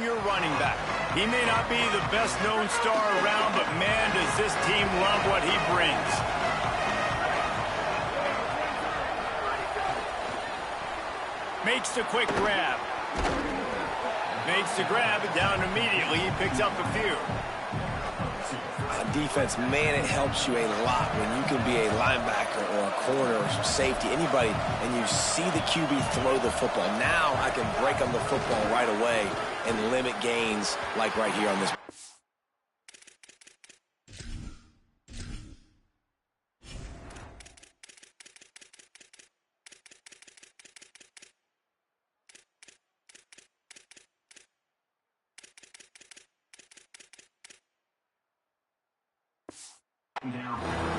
Your running back. He may not be the best-known star around, but man, does this team love what he brings. Makes the quick grab. Makes the grab, and down immediately. He picks up a few. On defense, man, it helps you a lot when you can be a linebacker or a corner or some safety, anybody, and you see the QB throw the football. Now I can break on the football right away and limit gains like right here on this.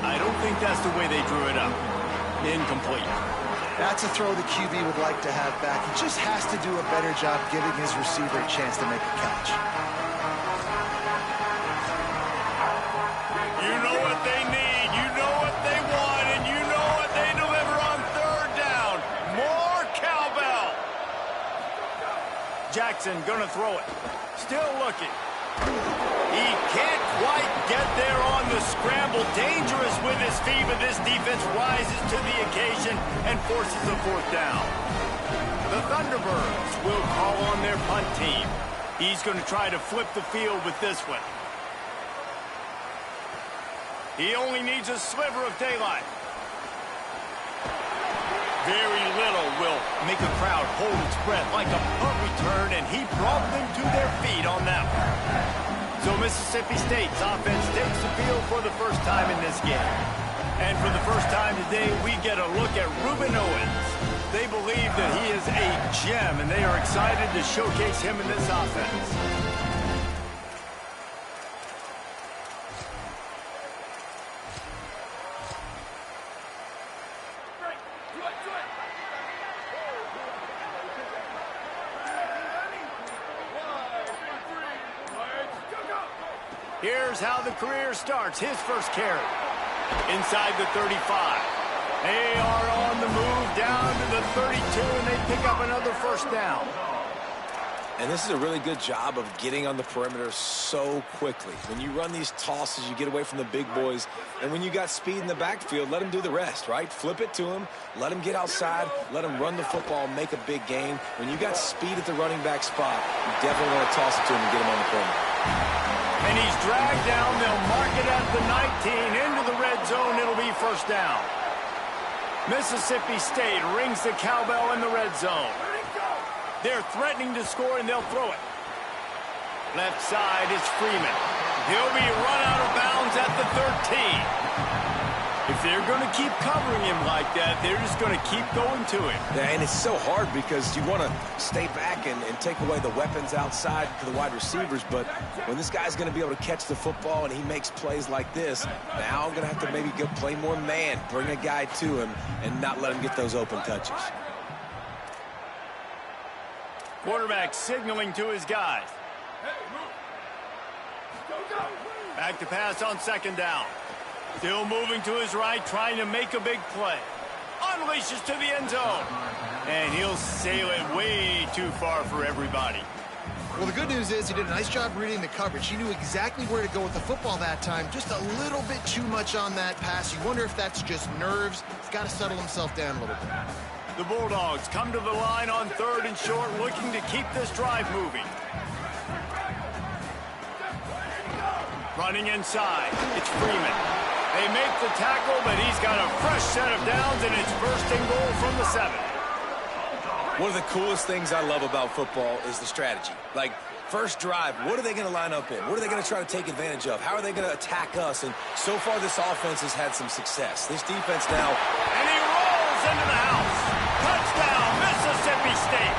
I don't think that's the way they drew it up. Incomplete. That's a throw the QB would like to have back. He just has to do a better job giving his receiver a chance to make a catch. You know what they need, you know what they want, and you know what they deliver on third down. More cowbell. Jackson gonna throw it. Still looking. He can't quite get there on the scramble. Dangerous with his feet, but this defense rises to the occasion and forces a fourth down. The Thunderbirds will call on their punt team. He's going to try to flip the field with this one. He only needs a sliver of daylight. Very little will make a crowd hold its breath like a punt return, and he brought them to their feet on that one. So Mississippi State's offense takes the field for the first time in this game. And for the first time today, we get a look at Reuben Owens. They believe that he is a gem, and they are excited to showcase him in this offense. Here's how the career starts. His first carry. Inside the 35. They are on the move down to the 32, and they pick up another first down. And this is a really good job of getting on the perimeter so quickly. When you run these tosses, you get away from the big boys. And when you got speed in the backfield, let them do the rest, right? Flip it to them. Let them get outside. Let them run the football, make a big gain. When you got speed at the running back spot, you definitely want to toss it to him and get him on the perimeter. And he's dragged down. They'll mark it at the 19. Into the red zone. It'll be first down. Mississippi State rings the cowbell in the red zone. They're threatening to score, and they'll throw it. Left side is Freeman. He'll be run out of bounds at the 13. If they're going to keep covering him like that, they're just going to keep going to him. Yeah, and it's so hard because you want to stay back and take away the weapons outside to the wide receivers, but when this guy's going to be able to catch the football and he makes plays like this, now I'm going to have to maybe go play more man, bring a guy to him, and not let him get those open touches. Quarterback signaling to his guys. Back to pass on second down. Still moving to his right, trying to make a big play. Unleashes to the end zone. And he'll sail it way too far for everybody. Well, the good news is he did a nice job reading the coverage. He knew exactly where to go with the football that time. Just a little bit too much on that pass. You wonder if that's just nerves. He's got to settle himself down a little bit. The Bulldogs come to the line on third and short, looking to keep this drive moving. Running inside, it's Freeman. They make the tackle, but he's got a fresh set of downs, and it's first and goal from the 7. One of the coolest things I love about football is the strategy. Like, first drive, what are they going to line up in? What are they going to try to take advantage of? How are they going to attack us? And so far, this offense has had some success. This defense now... And he rolls into the house. Touchdown, Mississippi State.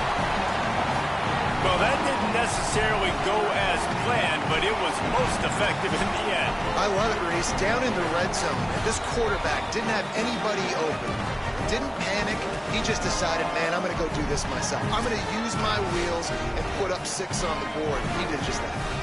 Well, that didn't necessarily go as planned, but it was most effective in the end. I love it, Reese. Down in the red zone, this quarterback didn't have anybody open. Didn't panic. He just decided, man, I'm going to go do this myself. I'm going to use my wheels and put up 6 on the board. He did just that.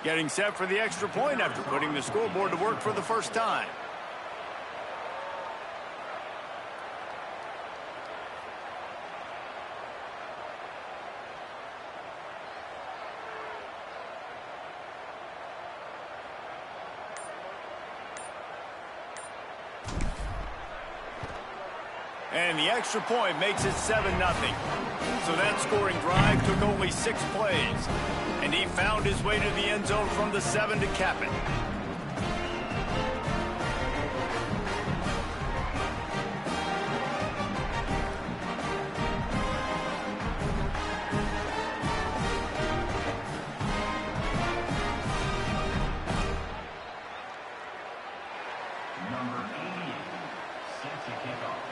Getting set for the extra point after putting the scoreboard to work for the first time. And the extra point makes it 7-0. So that scoring drive took only 6 plays. And he found his way to the end zone from the 7 to cap it. Number 88, set to kick off.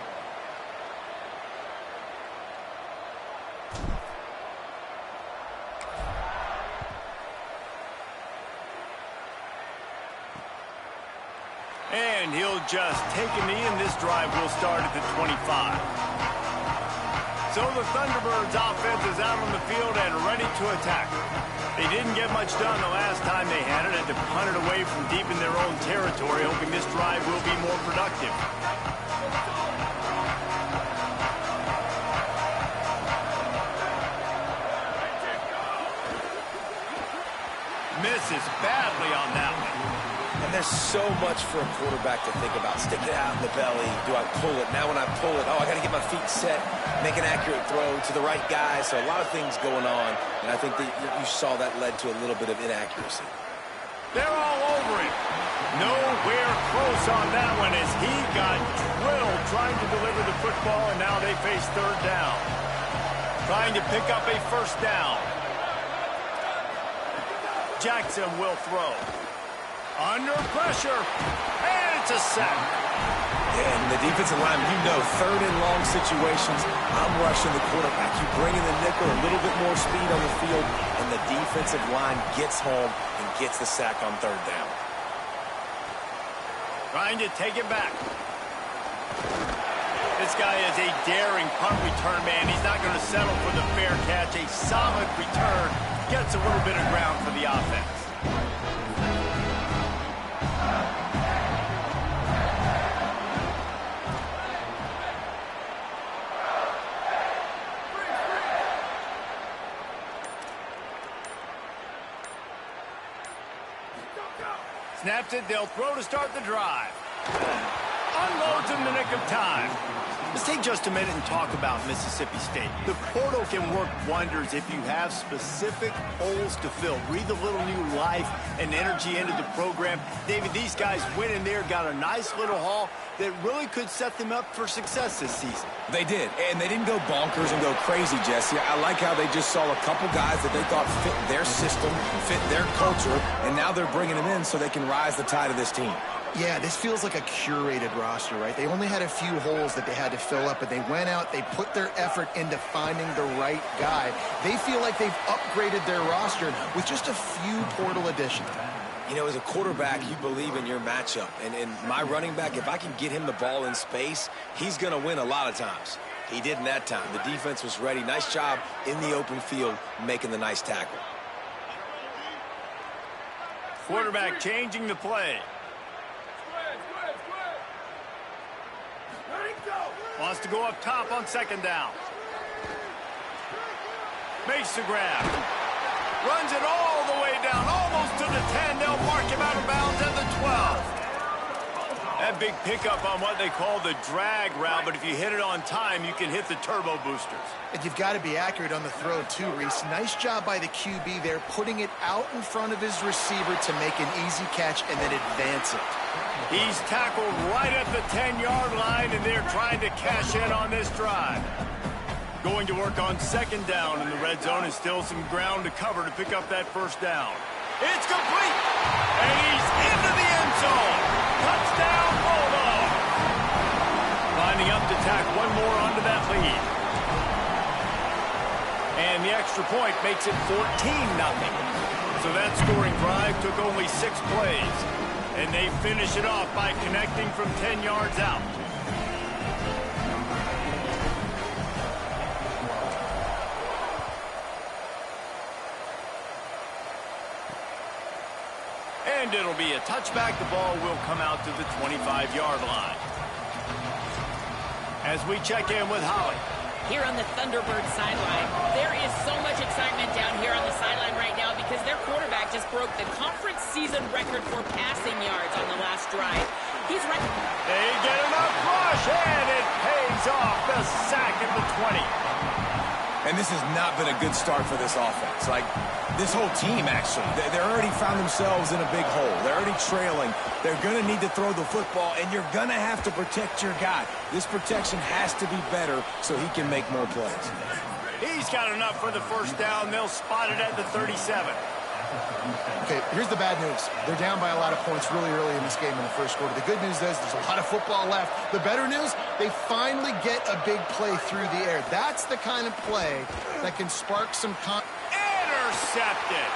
And he'll just take a knee, and this drive will start at the 25. So the Thunderbirds offense is out on the field and ready to attack. They didn't get much done the last time they had to punt it away from deep in their own territory, hoping this drive will be more productive. Misses badly on that one. And there's so much for a quarterback to think about. Stick it out in the belly. Do I pull it? Now when I pull it, I got to get my feet set, make an accurate throw to the right guy. So a lot of things going on, and I think that you saw that led to a little bit of inaccuracy. They're all over it. Nowhere close on that one as he got drilled trying to deliver the football, and now they face third down. Trying to pick up a first down. Jackson will throw. Under pressure, and it's a sack. And the defensive line, third and long situations, I'm rushing the quarterback. You bring in the nickel, a little bit more speed on the field, and the defensive line gets home and gets the sack on third down. Trying to take it back. This guy is a daring punt return man. He's not going to settle for the fair catch. A solid return gets a little bit of ground for the offense. Snaps it, they'll throw to start the drive. Unloads in the nick of time. Let's take just a minute and talk about Mississippi State. The portal can work wonders if you have specific holes to fill. Breathe a little new life and energy into the program. David, these guys went in there, got a nice little haul that really could set them up for success this season. They did, and they didn't go bonkers and go crazy, Jesse. I like how they just saw a couple guys that they thought fit their system, fit their culture, and now they're bringing them in so they can rise the tide of this team. Yeah, this feels like a curated roster, right? They only had a few holes that they had to fill up, but they went out, they put their effort into finding the right guy. They feel like they've upgraded their roster with just a few portal additions. You know, as a quarterback, you believe in your matchup. And my running back, if I can get him the ball in space, he's going to win a lot of times. He did in that time. The defense was ready. Nice job in the open field making the nice tackle. Quarterback changing the play. Wants to go up top on second down. Makes the grab. Runs it all the way down, almost to the 10. They'll mark him out of bounds at the 12. That big pickup on what they call the drag route, but if you hit it on time, you can hit the turbo boosters. And you've got to be accurate on the throw, too, Reese. Nice job by the QB there, putting it out in front of his receiver to make an easy catch and then advance it. He's tackled right at the 10-yard line, and they're trying to cash in on this drive. Going to work on second down in the red zone, and still some ground to cover to pick up that first down. It's complete, and he's into the end zone. Touchdown, Bulldogs. Lining up to tack one more onto that lead. And the extra point makes it 14-0. So that scoring drive took only 6 plays. And they finish it off by connecting from 10 yards out. claimed it'll be a touchback. The ball will come out to the 25-yard line. As we check in with Holly. Here on the Thunderbird sideline, there is so much excitement down here on the sideline right now because their quarterback just broke the conference season record for passing yards on the last drive. He's right. They get enough rush, and it pays off. The sack at the 20. And this has not been a good start for this offense. Like, this whole team, actually. They're already found themselves in a big hole. They're already trailing. They're going to need to throw the football, and you're going to have to protect your guy. This protection has to be better so he can make more plays. He's got enough for the first down. They'll spot it at the 37. Okay, here's the bad news. They're down by a lot of points really early in this game in the first quarter. The good news is there's a lot of football left. The better news, they finally get a big play through the air. That's the kind of play that can spark some... Intercepted.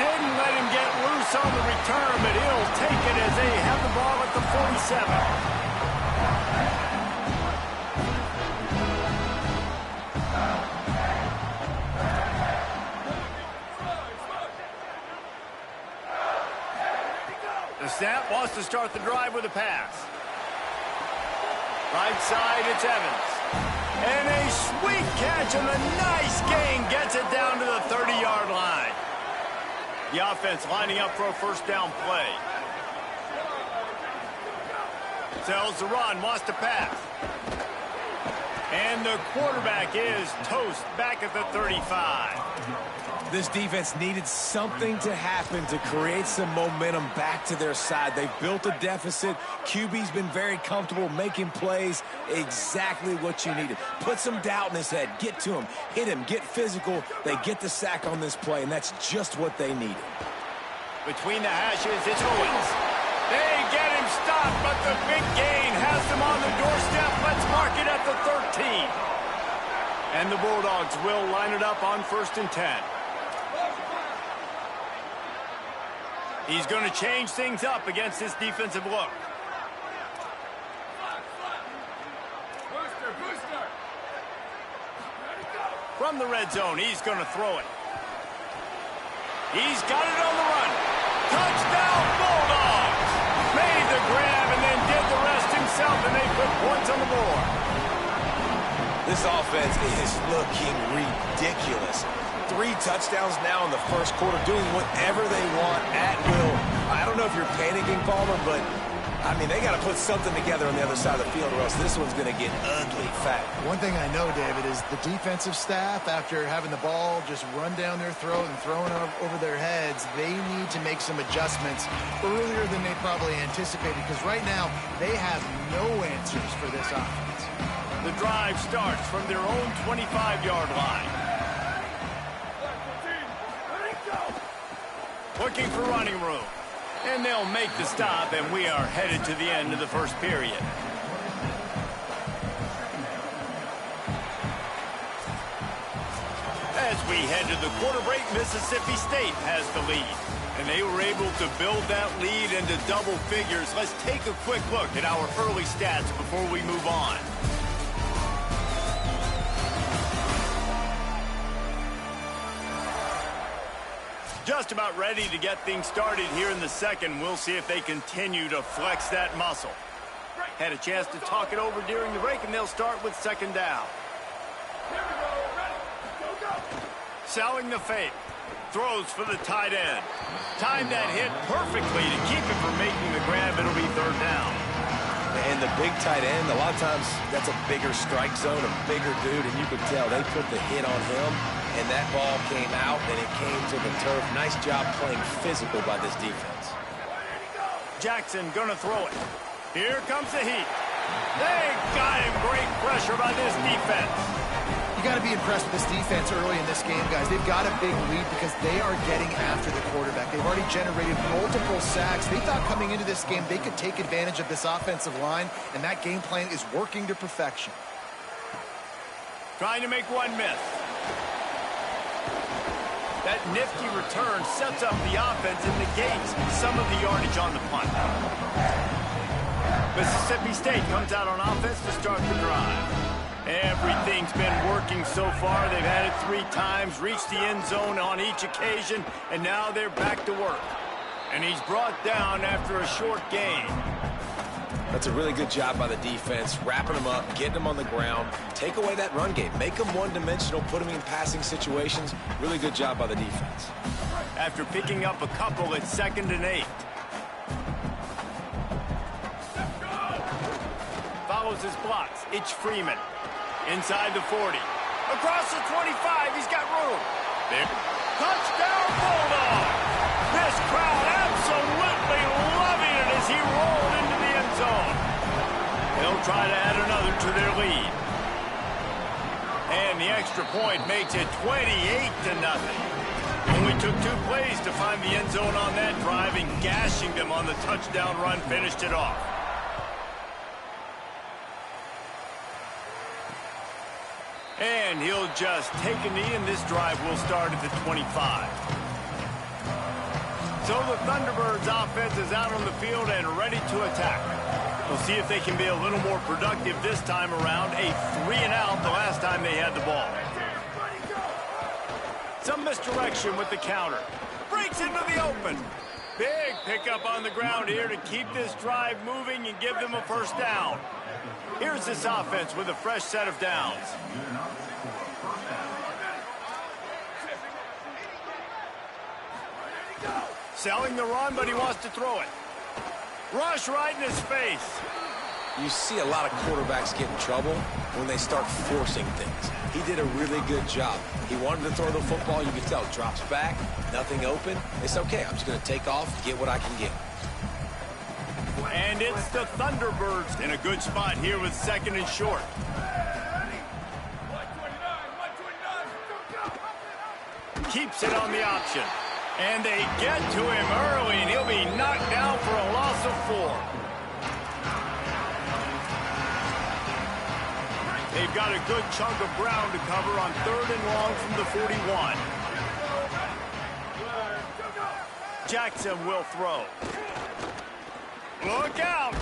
Didn't let him get loose on the return, but he'll take it as they have the ball at the 47. The snap wants to start the drive with a pass. Right side, it's Evans. And a sweet catch and a nice gain gets it down to the 30-yard line. The offense lining up for a first down play. Sells the run, wants to pass. And the quarterback is toast back at the 35. This defense needed something to happen to create some momentum back to their side. They've built a deficit. QB's been very comfortable making plays. Exactly what you needed. Put some doubt in his head. Get to him. Hit him. Get physical. They get the sack on this play, and that's just what they needed. Between the hashes, it's Owens. They get him stopped, but the big gain has them on the doorstep. Let's mark it at the 13. And the Bulldogs will line it up on 1st and 10. He's going to change things up against this defensive look. From the red zone, he's going to throw it. He's got it on the run. Touchdown, Bulldogs! Made the grab and then did the rest himself, and they put points on the board. This offense is looking ridiculous. 3 touchdowns now in the first quarter, doing whatever they want at will. I don't know if you're panicking, Palmer, but, I mean, they got to put something together on the other side of the field or else this one's going to get ugly fast. One thing I know, David, is the defensive staff, after having the ball just run down their throat and thrown over their heads, they need to make some adjustments earlier than they probably anticipated, because right now they have no answers for this offense. The drive starts from their own 25-yard line. Looking for running room. And they'll make the stop, and we are headed to the end of the first period. As we head to the quarter break, Mississippi State has the lead. And they were able to build that lead into double figures. Let's take a quick look at our early stats before we move on. Just about ready to get things started here in the second. We'll see if they continue to flex that muscle. Had a chance to talk it over during the break, and they'll start with 2nd down. Selling the fake. Throws for the tight end. Timed that hit perfectly to keep him from making the grab. It'll be 3rd down. And the big tight end, a lot of times that's a bigger strike zone, a bigger dude, and you could tell they put the hit on him, and that ball came out, and it came to the turf. Nice job playing physical by this defense. Jackson gonna throw it. Here comes the heat. They got him. Great pressure by this defense. You got to be impressed with this defense early in this game, guys. They've got a big lead because they are getting after the quarterback. They've already generated multiple sacks. They thought coming into this game they could take advantage of this offensive line, and that game plan is working to perfection. Trying to make one miss. That nifty return sets up the offense and negates some of the yardage on the punt. Mississippi State comes out on offense to start the drive. Everything's been working so far. They've had it 3 times, reached the end zone on each occasion, and now they're back to work. And he's brought down after a short gain. That's a really good job by the defense, wrapping them up, getting them on the ground. Take away that run game. Make them one-dimensional, put them in passing situations. Really good job by the defense. After picking up a couple, it's 2nd and 8. Follows his blocks. It's Freeman. Inside the 40. Across the 25. He's got room. There. Touchdown, Bulldog! This crowd absolutely loving it as he rolled into the end zone. They'll try to add another to their lead. And the extra point makes it 28-0. Only took 2 plays to find the end zone on that drive, and gashing them on the touchdown run finished it off. And he'll just take a knee, and this drive will start at the 25. So the Thunderbirds offense is out on the field and ready to attack. We'll see if they can be a little more productive this time around. A 3-and-out the last time they had the ball. Some misdirection with the counter. Breaks into the open. Big pickup on the ground here to keep this drive moving and give them a first down. Here's this offense with a fresh set of downs. Selling the run, but he wants to throw it. Rush right in his face. You see a lot of quarterbacks get in trouble when they start forcing things. He did a really good job. He wanted to throw the football. You can tell. Drops back, nothing open. It's okay. I'm just going to take off, get what I can get. And it's the Thunderbirds in a good spot here with 2nd and short. Keeps it on the option. And they get to him early, and he'll be knocked down for a loss of 4. They've got a good chunk of ground to cover on 3rd and long from the 41. Jackson will throw. Look out!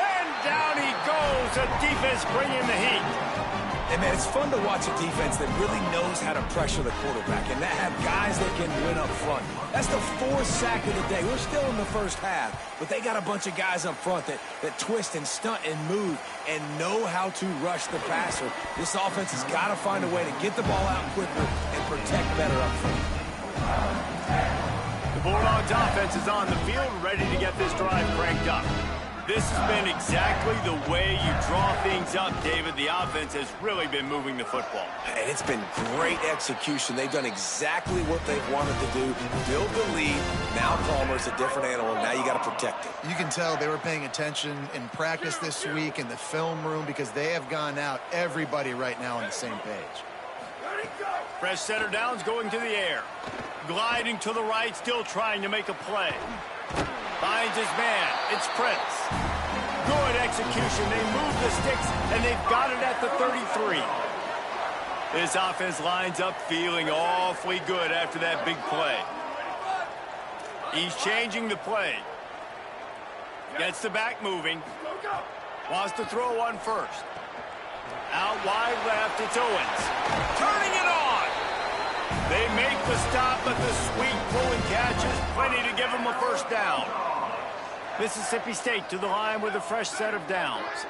And down he goes. The defense bringing the heat. And, man, it's fun to watch a defense that really knows how to pressure the quarterback and that have guys that can win up front. That's the 4th sack of the day. We're still in the first half, but they got a bunch of guys up front that twist and stunt and move and know how to rush the passer. This offense has got to find a way to get the ball out quicker and protect better up front. The Bulldogs offense is on the field, ready to get this drive cranked up. This has been exactly the way you draw things up, David. The offense has really been moving the football. And it's been great execution. They've done exactly what they've wanted to do. Build the lead. Now Palmer's a different animal. Now you got to protect it. You can tell they were paying attention in practice this week in the film room because they have gone out, everybody right now on the same page. Fresh center downs going to the air. Gliding to the right, still trying to make a play. Finds his man. It's Prince. Good execution. They move the sticks, and they've got it at the 33. This offense lines up feeling awfully good after that big play. He's changing the play. Gets the back moving. Wants to throw one first. Out wide left, it's Owens. Turning it on. They make the stop, but the sweet pull and catch is plenty to give them a first down. Mississippi State to the line with a fresh set of downs.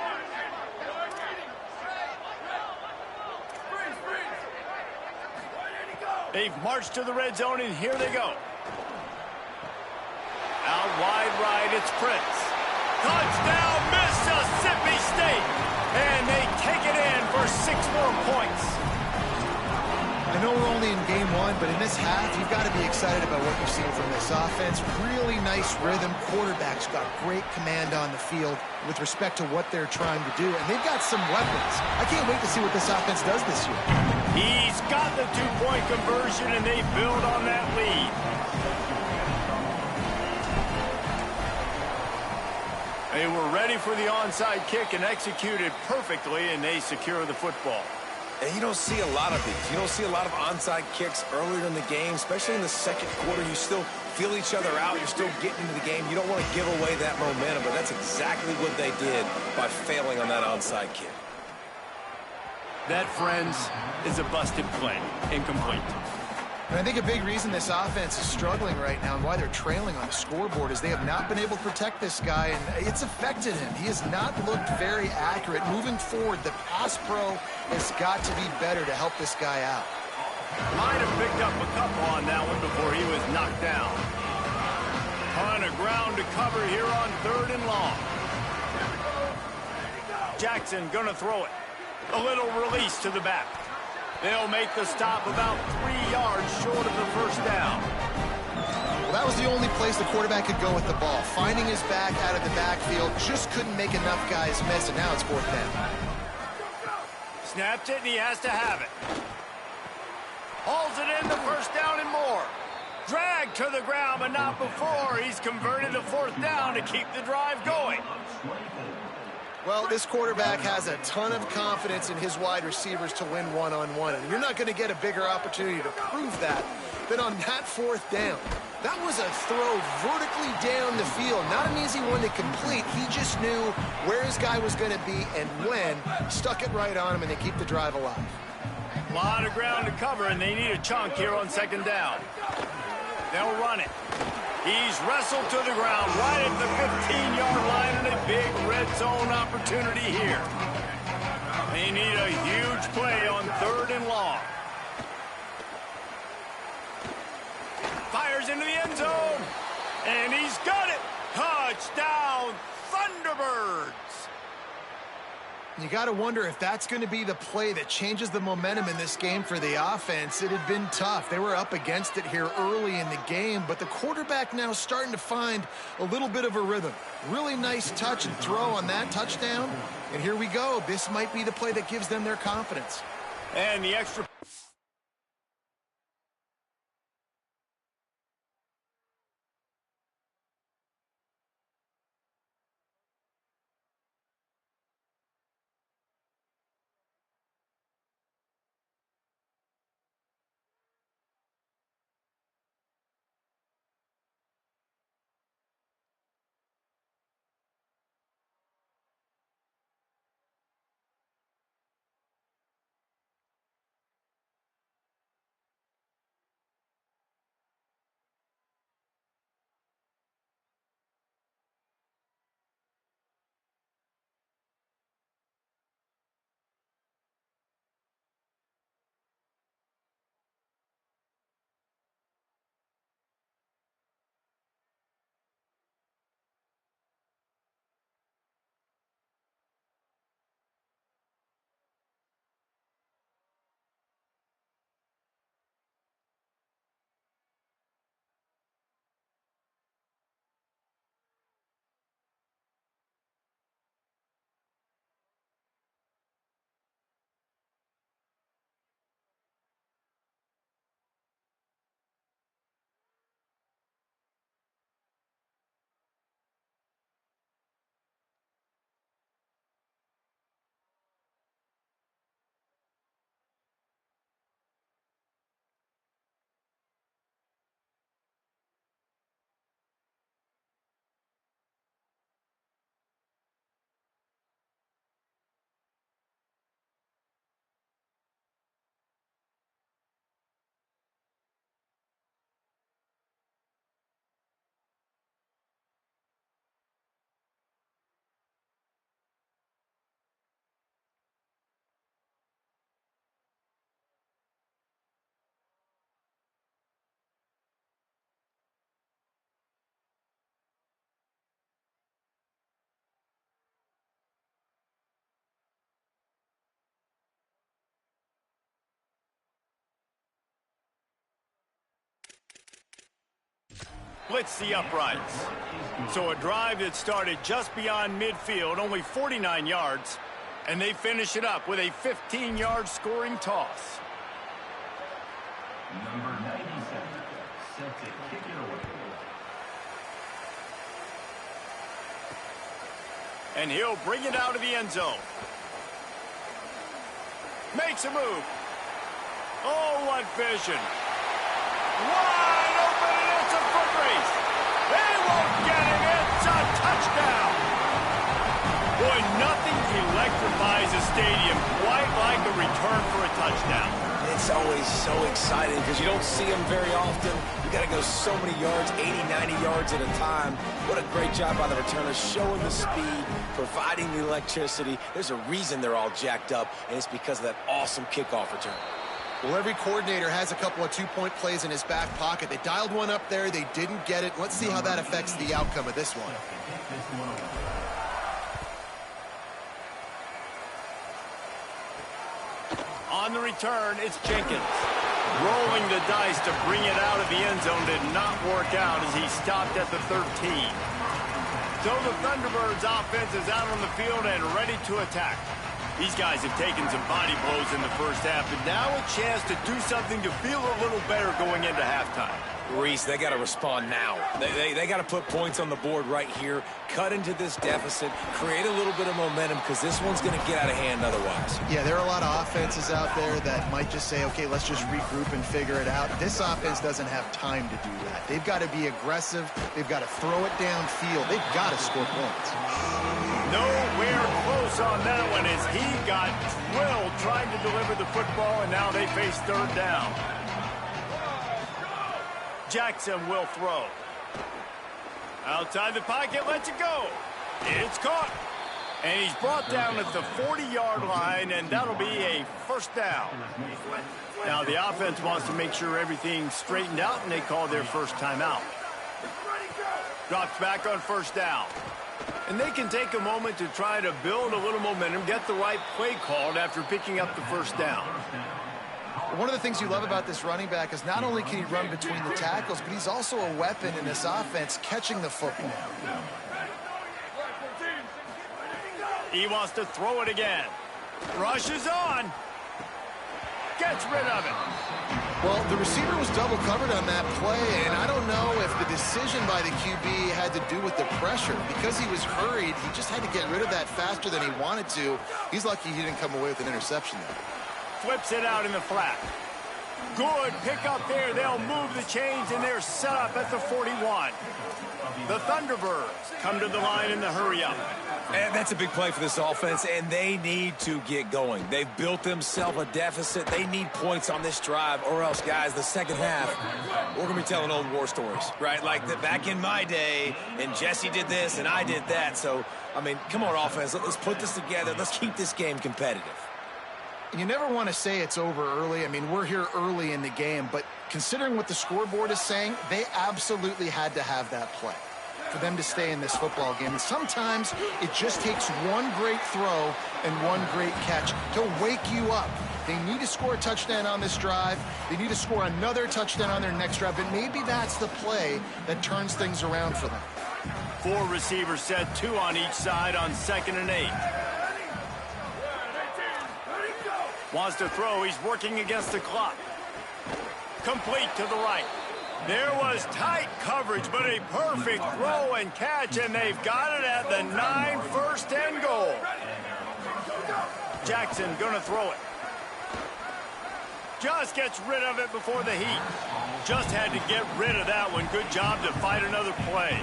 They've marched to the red zone, and here they go. Out wide right, it's Prince. Touchdown, Mississippi State! And they take it in for 6 more points. I know we're only in game 1, but in this half, you've got to be excited about what you're seeing from this offense. Really nice rhythm. Quarterback's got great command on the field with respect to what they're trying to do, and they've got some weapons. I can't wait to see what this offense does this year. He's got the 2-point conversion, and they build on that lead. They were ready for the onside kick and executed perfectly, and they secure the football. And you don't see a lot of these. You don't see a lot of onside kicks earlier in the game, especially in the second quarter. You still feel each other out. You're still getting into the game. You don't want to give away that momentum, but that's exactly what they did by failing on that onside kick. That, friends, is a busted play. Incomplete. And I think a big reason this offense is struggling right now and why they're trailing on the scoreboard is they have not been able to protect this guy, and it's affected him. He has not looked very accurate. Moving forward, the pass pro has got to be better to help this guy out. Might have picked up a couple on that one before he was knocked down. Ton of ground to cover here on 3rd and long. Jackson gonna throw it. A little release to the back. They'll make the stop about 3 yards short of the first down. Well, that was the only place the quarterback could go with the ball. Finding his back out of the backfield, just couldn't make enough guys miss, and now it's 4th down. Snapped it, and he has to have it. Hauls it in the first down and more. Dragged to the ground, but not before. He's converted the 4th down to keep the drive going. Well, this quarterback has a ton of confidence in his wide receivers to win one-on-one, and you're not going to get a bigger opportunity to prove that than on that 4th down. That was a throw vertically down the field. Not an easy one to complete. He just knew where his guy was going to be and when. Stuck it right on him, and they keep the drive alive. A lot of ground to cover, and they need a chunk here on 2nd down. They'll run it. He's wrestled to the ground right at the 15-yard line, and a big red zone opportunity here. They need a huge play on 3rd and long. Fires into the end zone, and he's got it. Touchdown, Thunderbirds. You got to wonder if that's going to be the play that changes the momentum in this game for the offense. It had been tough. They were up against it here early in the game, but the quarterback now starting to find a little bit of a rhythm. Really nice touch and throw on that touchdown. And here we go. This might be the play that gives them their confidence. And the extra... Blitz the uprights. So a drive that started just beyond midfield, only 49 yards, and they finish it up with a 15-yard scoring toss. Number 97, set to kick it away. And he'll bring it out of the end zone. Makes a move. Oh, what vision. Wide open, and it's a foot race. They won't get him. It's a touchdown. Boy, nothing electrifies a stadium quite like a return for a touchdown. It's always so exciting because you don't see them very often. You got to go so many yards, 80, 90 yards at a time. What a great job by the returners, showing the speed, providing the electricity. There's a reason they're all jacked up, and it's because of that awesome kickoff return. Well, every coordinator has a couple of two-point plays in his back pocket. They dialed one up there. They didn't get it. Let's see how that affects the outcome of this one. On the return, it's Jenkins. Rolling the dice to bring it out of the end zone did not work out as he stopped at the 13. So the Thunderbirds offense is out on the field and ready to attack. These guys have taken some body blows in the first half, and now a chance to do something to feel a little better going into halftime. Reese, they got to respond now. They got to put points on the board right here, cut into this deficit, create a little bit of momentum because this one's going to get out of hand otherwise. Yeah, there are a lot of offenses out there that might just say, okay, let's just regroup and figure it out. This offense doesn't have time to do that. They've got to be aggressive. They've got to throw it downfield. They've got to score points. Nowhere close on that one as he got drilled trying to deliver the football, and now they face third down. Jackson will throw. Outside the pocket, lets it go. It's caught. And he's brought down at the 40-yard line, and that'll be a first down. Now the offense wants to make sure everything's straightened out, and they call their first timeout. Drops back on first down. And they can take a moment to try to build a little momentum, get the right play called after picking up the first down. One of the things you love about this running back is not only can he run between the tackles, but he's also a weapon in this offense catching the football. He wants to throw it again. Rushes on. Gets rid of it. Well, the receiver was double covered on that play, and I don't know if the decision by the QB had to do with the pressure. Because he was hurried, he just had to get rid of that faster than he wanted to. He's lucky he didn't come away with an interception there. Flips it out in the flat. Good pick up there. They'll move the chains, and they're set up at the 41. The Thunderbirds come to the line in the hurry-up. And that's a big play for this offense, and they need to get going. They've built themselves a deficit. They need points on this drive, or else, guys, the second half, we're going to be telling old war stories, right? Like back in my day, and Jesse did this, and I did that. So, I mean, come on, offense. Let's put this together. Let's keep this game competitive. You never want to say it's over early. I mean, we're here early in the game, but considering what the scoreboard is saying, they absolutely had to have that play for them to stay in this football game. And sometimes it just takes one great throw and one great catch to wake you up. They need to score a touchdown on this drive. They need to score another touchdown on their next drive, but maybe that's the play that turns things around for them. 4 receivers set, 2 on each side on 2nd and 8. Wants to throw. He's working against the clock. Complete to the right. There was tight coverage, but a perfect throw and catch, and they've got it at the 9, 1st and goal. Jackson gonna throw it. Just gets rid of it before the heat. Just had to get rid of that one. Good job to fight another play.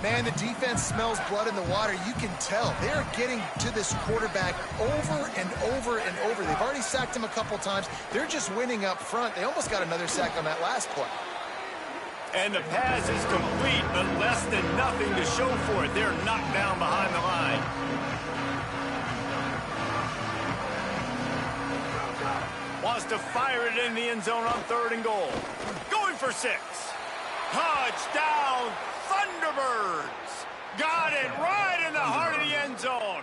Man, the defense smells blood in the water. You can tell. They're getting to this quarterback over and over and over. They've already sacked him a couple times. They're just winning up front. They almost got another sack on that last play. And the pass is complete, but less than nothing to show for it. They're knocked down behind the line. Wants to fire it in the end zone on 3rd and goal. Going for 6. Touchdown, Thunderbirds. Got it right in the heart of the end zone.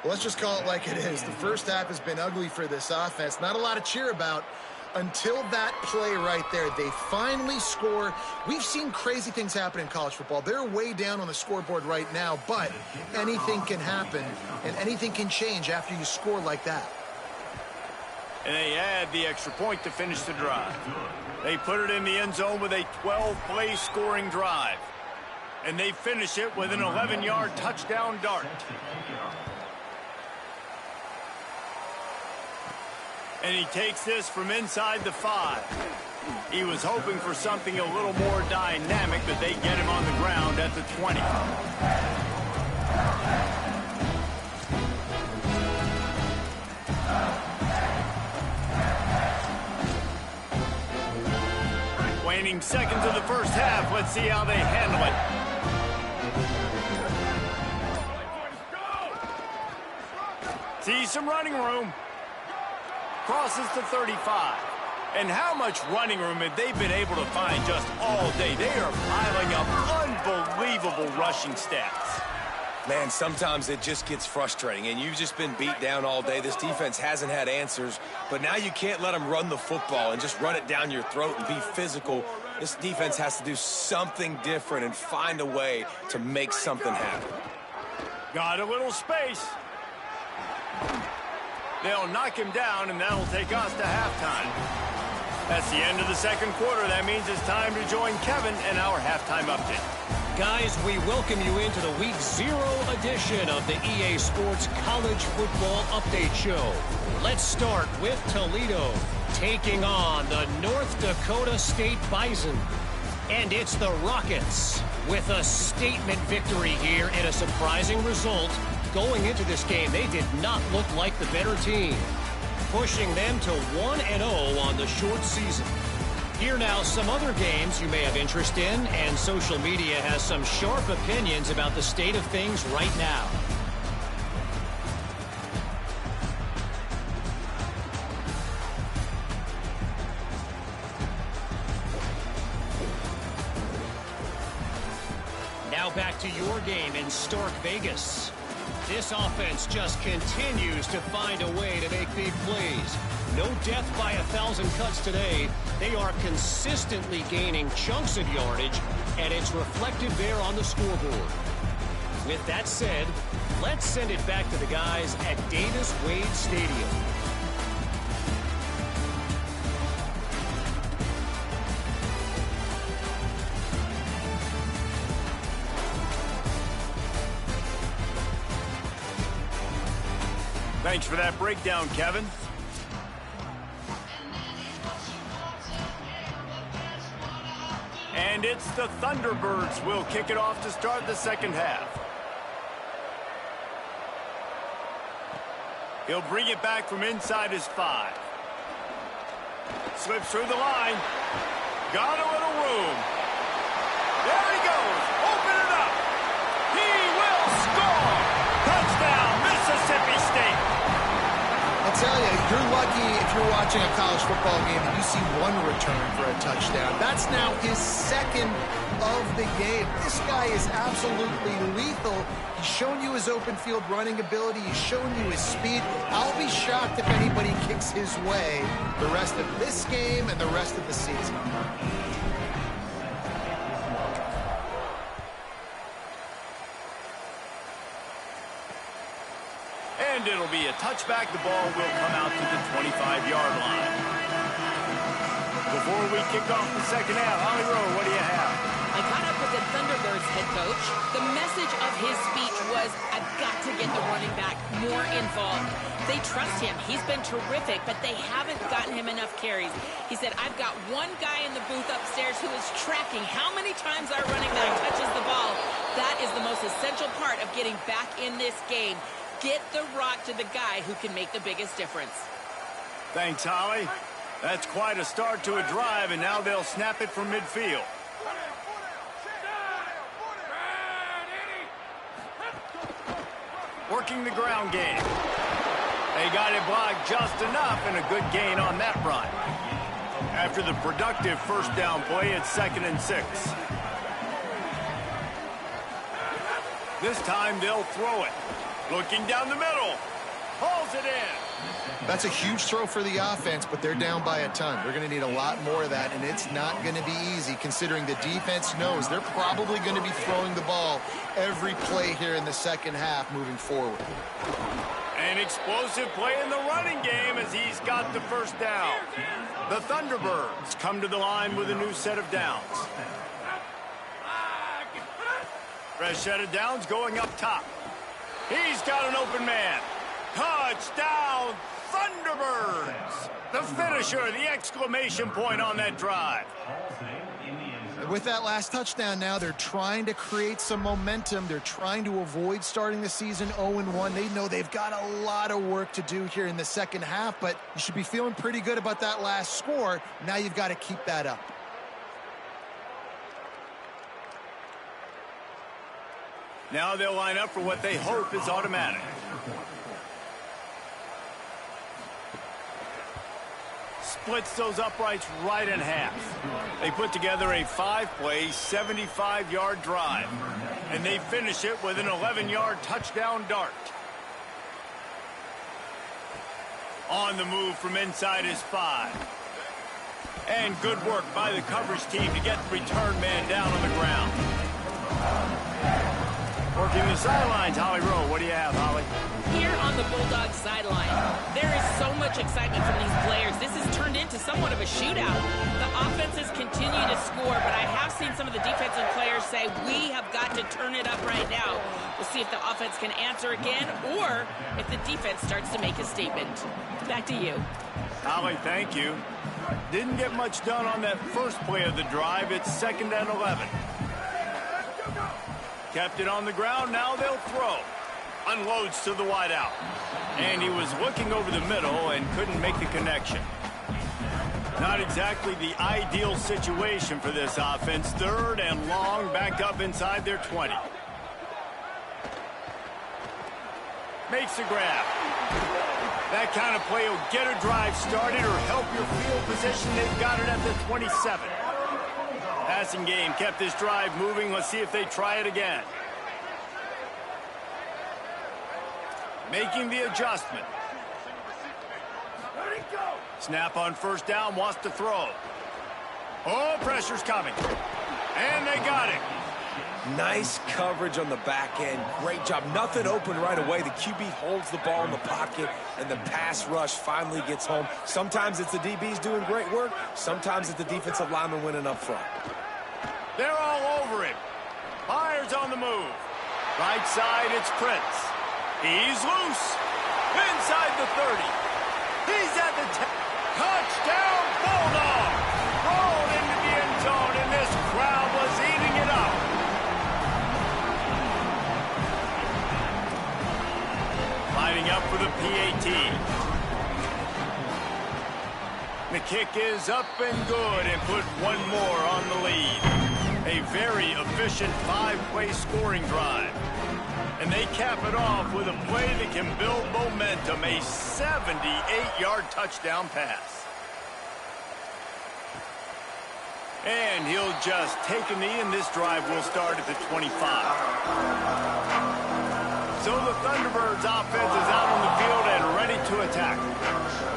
Well, let's just call it like it is. The first half has been ugly for this offense. Not a lot to cheer about until that play right there. They finally score. We've seen crazy things happen in college football. They're way down on the scoreboard right now, but anything can happen, and anything can change after you score like that. And they add the extra point to finish the drive. They put it in the end zone with a 12-play scoring drive. And they finish it with an 11-yard touchdown dart. And he takes this from inside the 5. He was hoping for something a little more dynamic, but they get him on the ground at the 20. opening seconds of the first half. Let's see how they handle it. See some running room. Crosses to 35. And how much running room have they been able to find just all day? They are piling up unbelievable rushing stats. Man, sometimes it just gets frustrating, and you've just been beat down all day. This defense hasn't had answers, but now you can't let them run the football and just run it down your throat and be physical. This defense has to do something different and find a way to make something happen. Got a little space. They'll knock him down, and that'll take us to halftime. That's the end of the second quarter. That means it's time to join Kevin and our halftime update. Guys, we welcome you into the Week 0 edition of the EA Sports College Football Update Show. Let's start with Toledo taking on the North Dakota State Bison. And it's the Rockets with a statement victory here and a surprising result. Going into this game, they did not look like the better team, pushing them to 1-0 on the short season. Here now, some other games you may have interest in, and social media has some sharp opinions about the state of things right now. Now back to your game in Stark Vegas. This offense just continues to find a way to make big plays. No death by 1,000 cuts today. They are consistently gaining chunks of yardage, and it's reflected there on the scoreboard. With that said, let's send it back to the guys at Davis-Wade Stadium. Thanks for that breakdown, Kevin. And it's the Thunderbirds will kick it off to start the second half. He'll bring it back from inside his 5. Slips through the line. Got a little room. There he goes. Open it up. He will score. Touchdown, Mississippi State. I'll tell you, you're lucky if you're watching a college football game and you see one return for a touchdown. That's now his second of the game. This guy is absolutely lethal. He's shown you his open field running ability. He's shown you his speed. I'll be shocked if anybody kicks his way the rest of this game and the rest of the season. And it'll be a touchback. The ball will come out to the 25-yard line. Before we kick off the second half, Holly Rowe, what do you have? I caught up with the Thunderbirds head coach. The message of his speech was, I've got to get the running back more involved. They trust him. He's been terrific, but they haven't gotten him enough carries. He said, I've got one guy in the booth upstairs who is tracking how many times our running back touches the ball. That is the most essential part of getting back in this game. Get the rock to the guy who can make the biggest difference. Thanks, Holly. That's quite a start to a drive, and now they'll snap it from midfield. Working the ground game. They got it blocked just enough, and a good gain on that run. After the productive first down play, it's 2nd and 6. This time they'll throw it. Looking down the middle. Hauls it in. That's a huge throw for the offense, but they're down by a ton. They're going to need a lot more of that, and it's not going to be easy considering the defense knows they're probably going to be throwing the ball every play here in the second half moving forward. An explosive play in the running game as he's got the first down. The Thunderbirds come to the line with a new set of downs. Fresh set of downs going up top. He's got an open man. Touchdown, Thunderbirds! The finisher, the exclamation point on that drive. With that last touchdown now, they're trying to create some momentum. They're trying to avoid starting the season 0-1. They know they've got a lot of work to do here in the second half, but you should be feeling pretty good about that last score. Now you've got to keep that up. Now they'll line up for what they hope is automatic. Splits those uprights right in half. They put together a 5-play, 75-yard drive. And they finish it with an 11-yard touchdown dart. On the move from inside his 5. And good work by the coverage team to get the return man down on the ground. Working the sidelines, Holly Rowe. What do you have, Holly? Here on the Bulldogs sideline, there is so much excitement from these players. This has turned into somewhat of a shootout. The offenses continue to score, but I have seen some of the defensive players say, we have got to turn it up right now. We'll see if the offense can answer again or if the defense starts to make a statement. Back to you. Holly, thank you. Didn't get much done on that first play of the drive. It's 2nd and 11. Kept it on the ground. Now they'll throw. Unloads to the wideout. And he was looking over the middle and couldn't make the connection. Not exactly the ideal situation for this offense. 3rd and long, back up inside their 20. Makes the grab. That kind of play will get a drive started or help your field position. They've got it at the 27. Passing game kept this drive moving. Let's see if they try it again. Making the adjustment. Snap on 1st down, wants to throw. Oh, pressure's coming. And they got it. Nice coverage on the back end. Great job. Nothing open right away. The QB holds the ball in the pocket, and the pass rush finally gets home. Sometimes it's the DBs doing great work. Sometimes it's the defensive lineman winning up front. They're all over him. Fires on the move. Right side, it's Prince. He's loose. Inside the 30. He's at the 10. Touchdown, Bulldog! Rolled into the end zone, and this crowd was eating it up. Lining up for the PAT. The kick is up and good and put one more on the lead. A very efficient 5-play scoring drive. And they cap it off with a play that can build momentum, a 78-yard touchdown pass. And he'll just take a knee, and this drive will start at the 25. So the Thunderbirds offense is out on the field and ready to attack.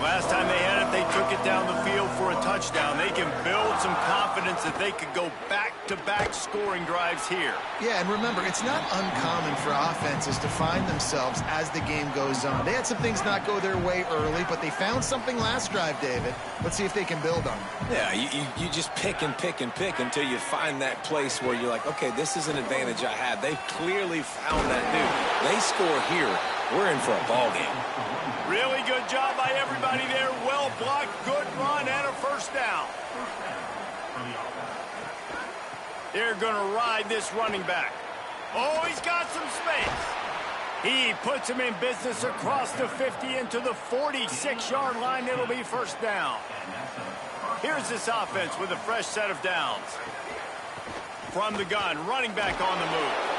Last time they had it, they took it down the field for a touchdown. They can build some confidence that they could go back-to-back scoring drives here. Yeah, and remember, it's not uncommon for offenses to find themselves as the game goes on. They had some things not go their way early, but they found something last drive, David. Let's see if they can build on it. Yeah, you just pick and pick and pick until you find that place where you're like, okay, this is an advantage I have. They've clearly found that dude. They score here, we're in for a ball game. Really good job by everybody there. Well blocked, good run, and a 1st down. They're going to ride this running back. Oh, he's got some space. He puts him in business across the 50 into the 46-yard line. It'll be 1st down. Here's this offense with a fresh set of downs. From the gun, running back on the move.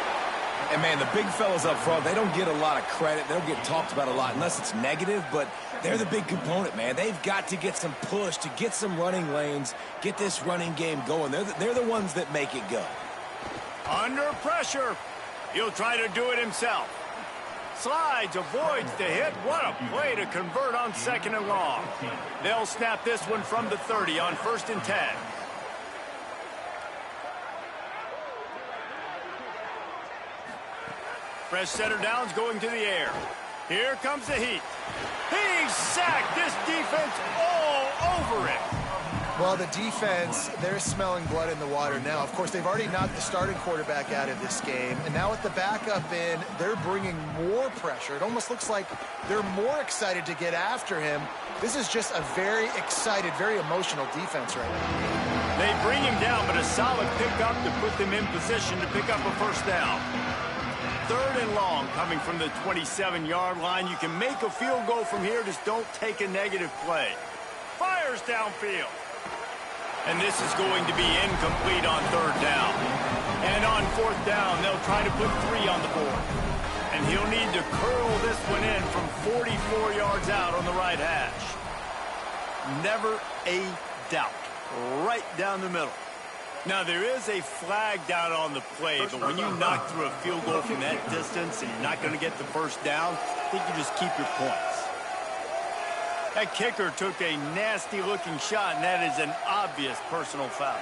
And, man, the big fellas up front, they don't get a lot of credit. They don't get talked about a lot unless it's negative, but they're the big component, man. They've got to get some push, to get some running lanes, get this running game going. They're the ones that make it go. Under pressure. He'll try to do it himself. Slides, avoids the hit. What a play to convert on 2nd and long. They'll snap this one from the 30 on 1st and 10. Fresh setter downs going to the air. Here comes the heat. He's sacked. This defense all over it. Well, the defense, they're smelling blood in the water now. Of course, they've already knocked the starting quarterback out of this game. And now with the backup in, they're bringing more pressure. It almost looks like they're more excited to get after him. This is just a very excited, very emotional defense right now. They bring him down, but a solid pickup to put them in position to pick up a 1st down. 3rd and long coming from the 27-yard line. You can make a field goal from here, just don't take a negative play. Fires downfield. And this is going to be incomplete on 3rd down. And on fourth down, they'll try to put 3 on the board. And he'll need to curl this one in from 44 yards out on the right hash. Never a doubt. Right down the middle. Now, there is a flag down on the play, but when you knock through a field goal from that distance and you're not going to get the first down, I think you just keep your points. That kicker took a nasty-looking shot, and that is an obvious personal foul.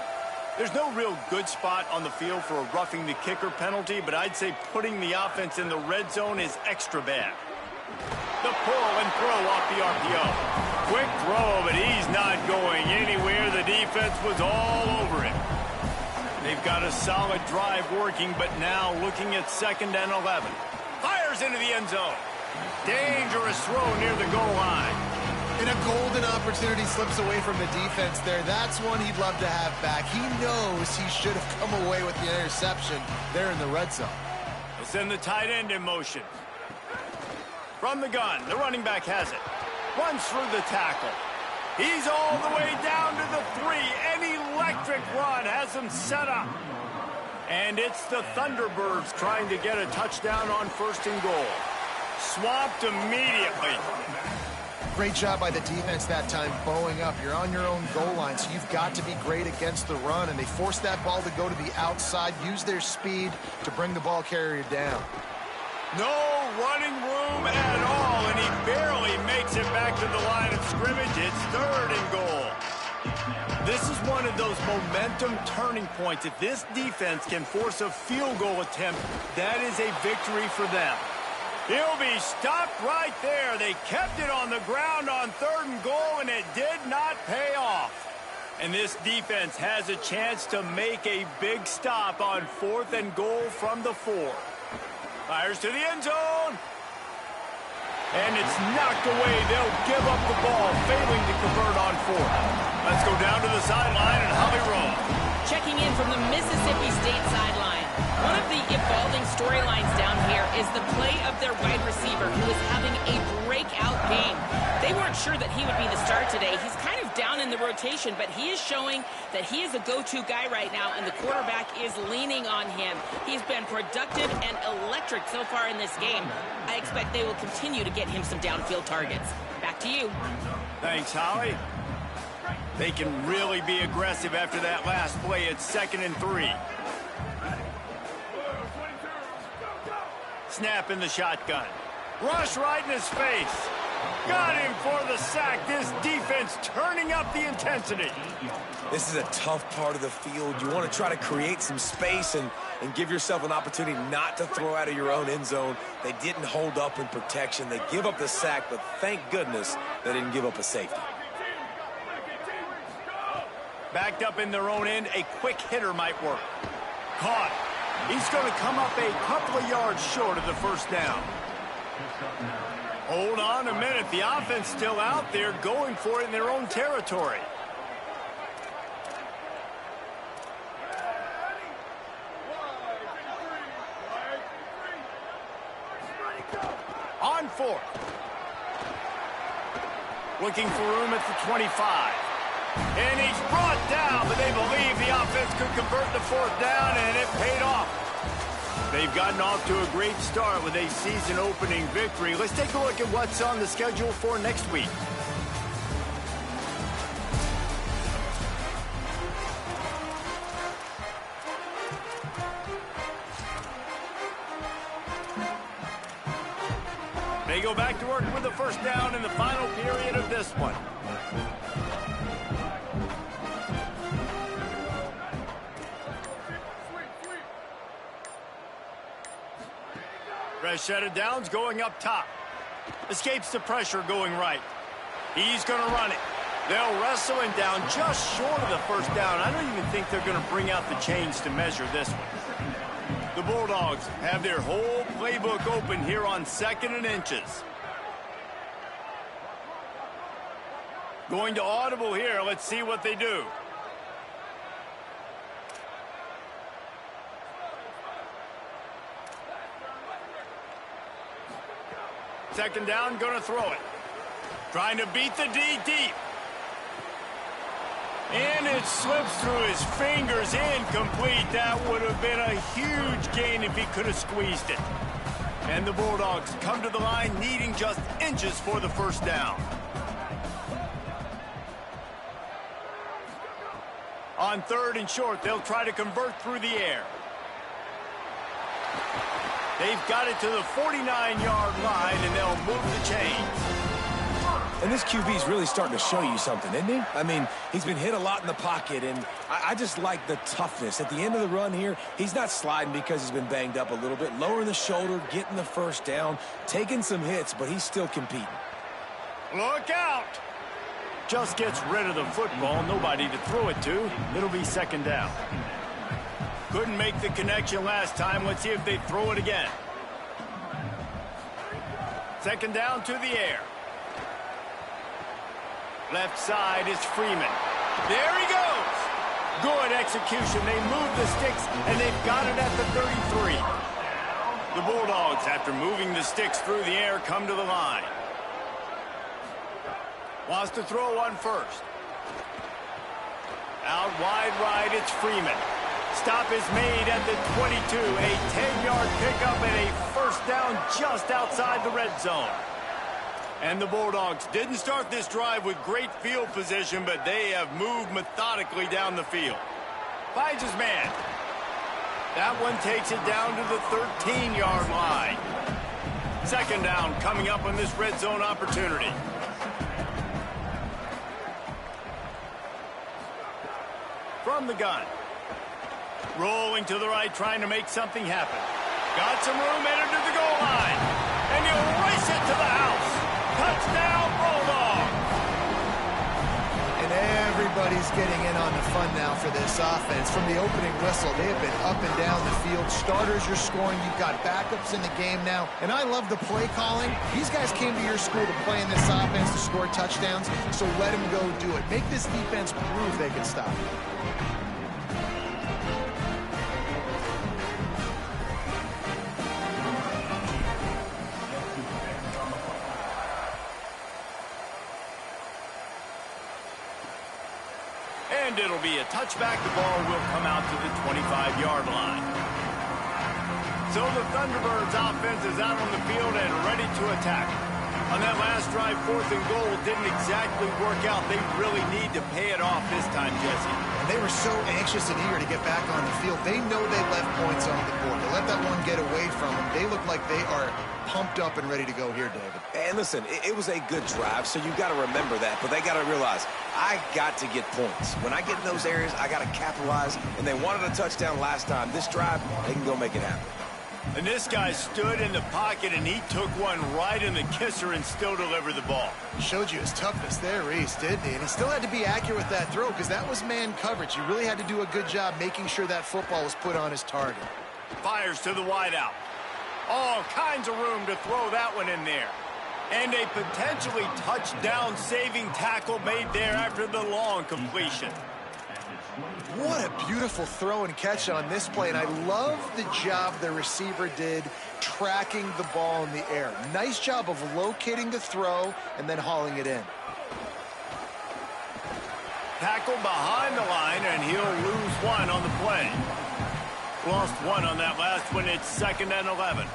There's no real good spot on the field for a roughing the kicker penalty, but I'd say putting the offense in the red zone is extra bad. The pull and throw off the RPO. Quick throw, but he's not going anywhere. The defense was all over him. They've got a solid drive working, but now looking at 2nd and 11. Fires into the end zone. Dangerous throw near the goal line. And a golden opportunity slips away from the defense there. That's one he'd love to have back. He knows he should have come away with the interception there in the red zone. They'll send the tight end in motion. From the gun, the running back has it. Runs through the tackle. He's all the way down to the 3. An electric run has him set up. And it's the Thunderbirds trying to get a touchdown on 1st and goal. Swamped immediately. Great job by the defense that time, bowing up. You're on your own goal line, so you've got to be great against the run. And they forced that ball to go to the outside, use their speed to bring the ball carrier down. No running room at all, and he barely makes it back to the line of scrimmage. It's 3rd and goal. This is one of those momentum turning points. If this defense can force a field goal attempt, that is a victory for them. He'll be stopped right there. They kept it on the ground on 3rd and goal, and it did not pay off. And this defense has a chance to make a big stop on 4th and goal from the 4. Fires to the end zone. And it's knocked away. They'll give up the ball, failing to convert on 4th. Let's go down to the sideline and Holly Rowe. Checking in from the Mississippi State sideline. One of the evolving storylines down here is the play of their wide receiver, who is having a breakout game. They weren't sure that he would be the star today. He's kind of down in the rotation, but he is showing that he is a go-to guy right now, and the quarterback is leaning on him. He's been productive and electric so far in this game. I expect they will continue to get him some downfield targets. Back to you. Thanks, Holly. They can really be aggressive after that last play. It's 2nd and 3. Snap in the shotgun. Rush right in his face. Got him for the sack. This defense turning up the intensity. This is a tough part of the field. You want to try to create some space and give yourself an opportunity not to throw out of your own end zone. They didn't hold up in protection. They give up the sack, but thank goodness they didn't give up a safety. Backed up in their own end, a quick hitter might work. Caught. He's going to come up a couple of yards short of the 1st down. Hold on a minute. The offense still out there going for it in their own territory. On 4th. Looking for room at the 25. And he's brought down, but they believe the offense could convert the 4th down, and it paid off. They've gotten off to a great start with a season-opening victory. Let's take a look at what's on the schedule for next week. They go back to work with the 1st down in the final period of this one. Fresh set of downs going up top. Escapes the pressure going right. He's going to run it. They'll wrestle him down just short of the 1st down. I don't even think they're going to bring out the chains to measure this one. The Bulldogs have their whole playbook open here on 2nd and inches. Going to audible here. Let's see what they do. Second down, going to throw it. Trying to beat the D deep. And it slips through his fingers, incomplete. That would have been a huge gain if he could have squeezed it. And the Bulldogs come to the line needing just inches for the first down. On 3rd and short, they'll try to convert through the air. They've got it to the 49-yard line, and they'll move the chains. And this QB's really starting to show you something, isn't he? I mean, he's been hit a lot in the pocket, and I just like the toughness. At the end of the run here, he's not sliding because he's been banged up a little bit. Lowering the shoulder, getting the first down, taking some hits, but he's still competing. Look out! Just gets rid of the football, nobody to throw it to. It'll be 2nd down. Couldn't make the connection last time. Let's see if they throw it again. 2nd down to the air. Left side is Freeman. There he goes! Good execution. They move the sticks, and they've got it at the 33. The Bulldogs, after moving the sticks through the air, come to the line. Wants to throw on 1st. Out wide right, it's Freeman. Stop is made at the 22. A 10-yard pickup and a first down just outside the red zone. And the Bulldogs didn't start this drive with great field position, but they have moved methodically down the field. Finds his man. That one takes it down to the 13-yard line. 2nd down coming up on this red zone opportunity. From the gun. Rolling to the right, trying to make something happen. Got some room, headed to the goal line. And he'll race it to the house. Touchdown, Bulldogs! And everybody's getting in on the fun now for this offense. From the opening whistle, they have been up and down the field. Starters are scoring. You've got backups in the game now. And I love the play calling. These guys came to your school to play in this offense to score touchdowns, so let them go do it. Make this defense prove they can stop it. And it'll be a touchback. The ball will come out to the 25-yard line. So the Thunderbirds offense is out on the field and ready to attack. On that last drive, 4th and goal didn't exactly work out. They really need to pay it off this time, Jesse. And they were so anxious and eager to get back on the field. They know they left points on the board. They let that one get away from them. They look like they are pumped up and ready to go here, David. And listen, it was a good drive, so you got to remember that. But they got to realize, I got to get points. When I get in those areas, I got to capitalize. And they wanted a touchdown last time. This drive, they can go make it happen. And this guy stood in the pocket, and he took one right in the kisser and still delivered the ball. Showed you his toughness there, Reese, didn't he? And he still had to be accurate with that throw because that was man coverage. You really had to do a good job making sure that football was put on his target. Fires to the wideout. All kinds of room to throw that one in there. And a potentially touchdown-saving tackle made there after the long completion. What a beautiful throw and catch on this play, and I love the job the receiver did tracking the ball in the air. Nice job of locating the throw and then hauling it in. Tackle behind the line, and he'll lose one on the play. Lost one on that last one. It's 2nd and 11.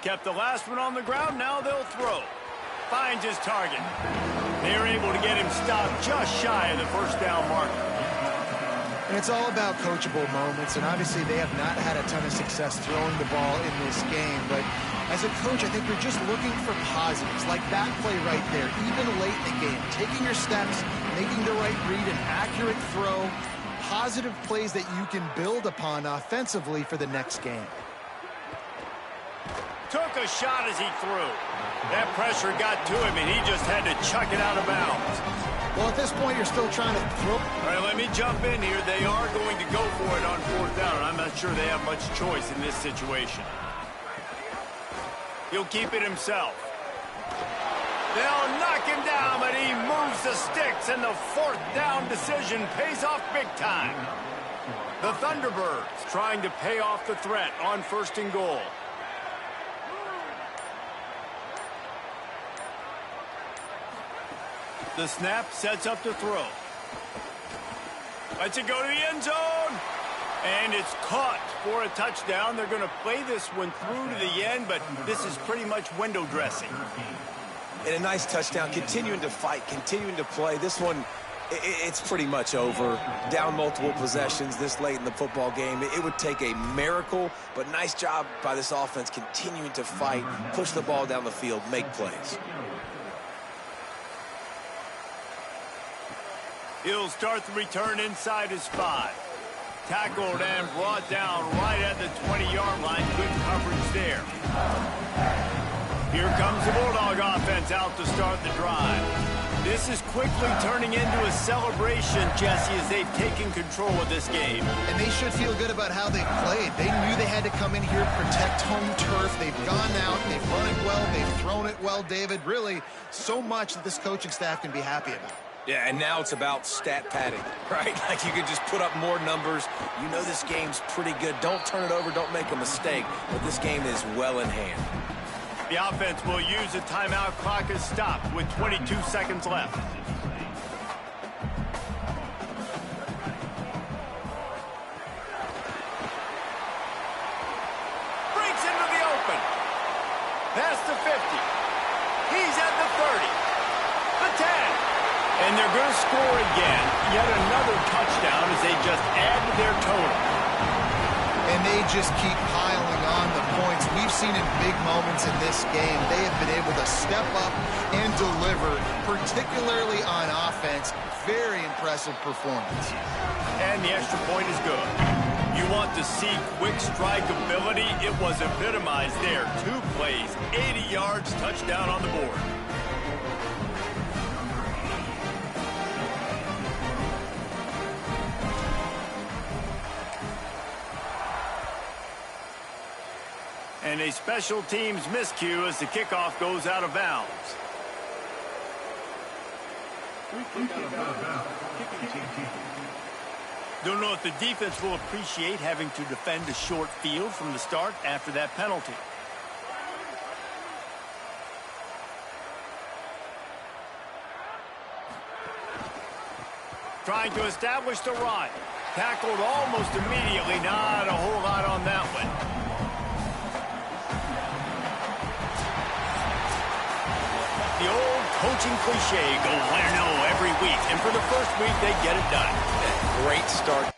Kept the last one on the ground. Now they'll throw. Finds his target. They're able to get him stopped just shy of the first down marker. And it's all about coachable moments, and obviously they have not had a ton of success throwing the ball in this game. But as a coach, I think you're just looking for positives, like that play right there, even late in the game. Taking your steps, making the right read, an accurate throw, positive plays that you can build upon offensively for the next game. Took a shot as he threw. That pressure got to him, and he just had to chuck it out of bounds. Well, at this point, you're still trying to throw. All right, let me jump in here. They are going to go for it on 4th down. I'm not sure they have much choice in this situation. He'll keep it himself. They'll knock him down, but he moves the sticks, and the 4th down decision pays off big time. The Thunderbirds trying to pay off the threat on 1st and goal. The snap sets up to throw. Lets it go to the end zone. And it's caught for a touchdown. They're going to play this one through to the end, but this is pretty much window dressing. And a nice touchdown, continuing to fight, continuing to play. This one, it's pretty much over. Down multiple possessions this late in the football game. It would take a miracle, but nice job by this offense continuing to fight, push the ball down the field, make plays. He'll start the return inside his 5. Tackled and brought down right at the 20-yard line. Good coverage there. Here comes the Bulldog offense out to start the drive. This is quickly turning into a celebration, Jesse, as they've taken control of this game. And they should feel good about how they played. They knew they had to come in here, protect home turf. They've gone out, they've run it well, they've thrown it well, David. Really, so much that this coaching staff can be happy about. Yeah, and now it's about stat padding, right? Like you could just put up more numbers. You know this game's pretty good. Don't turn it over. Don't make a mistake. But this game is well in hand. The offense will use a timeout. Clock is stopped with 22 seconds left. Breaks into the open. Past the 50. He's at the 30. The 10. And they're going to score again. Yet another touchdown as they just add to their total. And they just keep piling on the points. We've seen in big moments in this game, they have been able to step up and deliver, particularly on offense. Very impressive performance. And the extra point is good. You want to see quick strike ability? It was epitomized there. 2 plays, 80 yards, touchdown on the board. And a special teams miscue as the kickoff goes out of bounds. Don't know if the defense will appreciate having to defend a short field from the start after that penalty. Trying to establish the run. Tackled almost immediately. Not a whole lot on that one. The old coaching cliche, go 1-0 every week. And for the first week, they get it done. Great start